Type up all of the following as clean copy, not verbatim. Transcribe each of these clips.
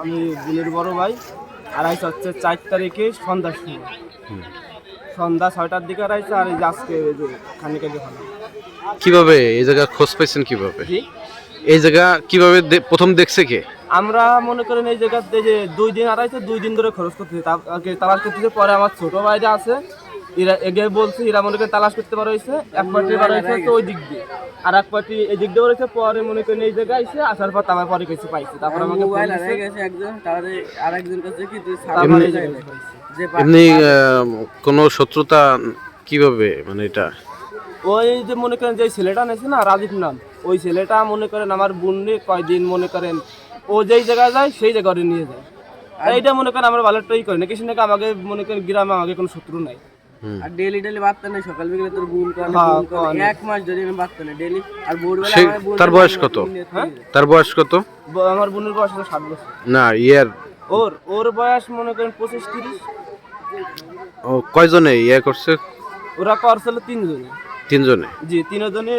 আমি বোনের বড় ভাই। আর আইসা হচ্ছে 4 তারিখে সন্ধ্যার সময়, সন্ধ্যা 6টার দিকে আর আইসা। আর এই যে আজকে এই যে খানিক আগে হলো। কিভাবে এই জায়গা খোঁজ পাইছেন কিভাবে? জি, এই জায়গা কিভাবে প্রথম দেখছে কে? আমরা মনে করেন এই জায়গাতে যে 2 দিন আড়াইছে 2 দিন ধরে খরচ করতেছি, তালাশ করতেছে। পরে আমার ছোট ভাইরা আছে, এরা এগিয়ে বলছে, এরা মনে করেন তালাশ করতে পারা হয়েছে। এক পার্টি বার হয়েছে তো ওই দিক দিয়ে, আর এক পার্টি এই দিক দিয়ে রয়েছে। পরে মনে করেন এই জায়গায় এসে আসার পর তারপর পরে কিছু পাইছে। তারপর আমাকে মোবাইল হারিয়ে গেছে একজন, তারপরে আরেকজন কাছে কি তুই তারপর এই জায়গায় পাইছে। যে এমনি কোনো শত্রুতা কিভাবে মানে এটা? ওই যে মনে করেন যে ছেলেটা নেছে না, রাজীব নাম, ওই ছেলেটা মনে করেন আমার বোনকে কয়দিন মনে করেন ও যেই জায়গায় যায় সেই জায়গায় নিয়ে যায়। আর এইটা মনে করেন আমরা ভালোটাই করি না, কিছু নাকি আমাকে মনে করেন গ্রামে আমাকে কোনো শত্রু নাই। আর ডেলি ডেলি বার্তা নেই, সকাল বিকেলে তোর গুণ করে হ্যাঁ, গুণ করে। এক মাস ধরে আমি বার্তা নেই ডেলি। আর ভোরবেলা সে আমার বোন তার বয়স কত? হ্যাঁ? তার বয়স কত? আমার বোনের বয়স হলো 7 বছর। না ইয়ার ওর ওর বয়স মনে করেন 25-30। ও কয়জনে ইয়ে করছে? ওরা করছিল 3 জনে। 3 জনে। জি, 3 জনে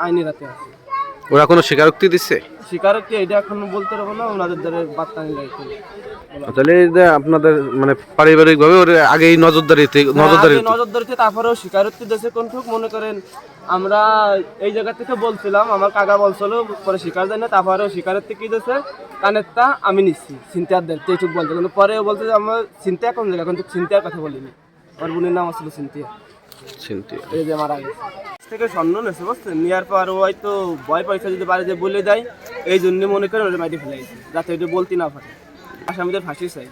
আইনি রাতে আছে। ওরা কোনো স্বীকারোক্তি দিচ্ছে? স্বীকারোক্তি এটা এখন বলতে পারবো না, ওনাদের দ্বারা বার্তা নিয়ে যাইতে হবে। তাহলে এই যে আপনাদের মানে পারিবারিক ভাবে ওর আগেই নজরদারিতে নজরদারিতে তারপরেও স্বীকারোক্তি দেশে কোন ঠুক মনে করেন আমরা এই জায়গা থেকে বলছিলাম, আমার কাকা বলছিল, পরে স্বীকার দেয় না। তারপরেও স্বীকারোক্তি কি দিয়েছে, কানেরটা আমি নিচ্ছি, চিন্তার দেয় এইটুক বলছে। কিন্তু পরে বলছে যে আমার চিন্তা কোন জায়গা, কিন্তু চিন্তার কথা বলিনি। আমার বোনের নাম আসছিল চিন্তিয়া। এই যে মারা গেছে থেকে স্বর্ণ নেছে বুঝছেন, নেওয়ার পর ও হয়তো ভয় পয়সা যদি বাড়ি যে বলে দেয়, এই জন্য মনে করেন ওটা মাইটি ফেলাইছে, যাতে ওইটা বলতে না পারে। আসামিদের ফাঁসি চাই।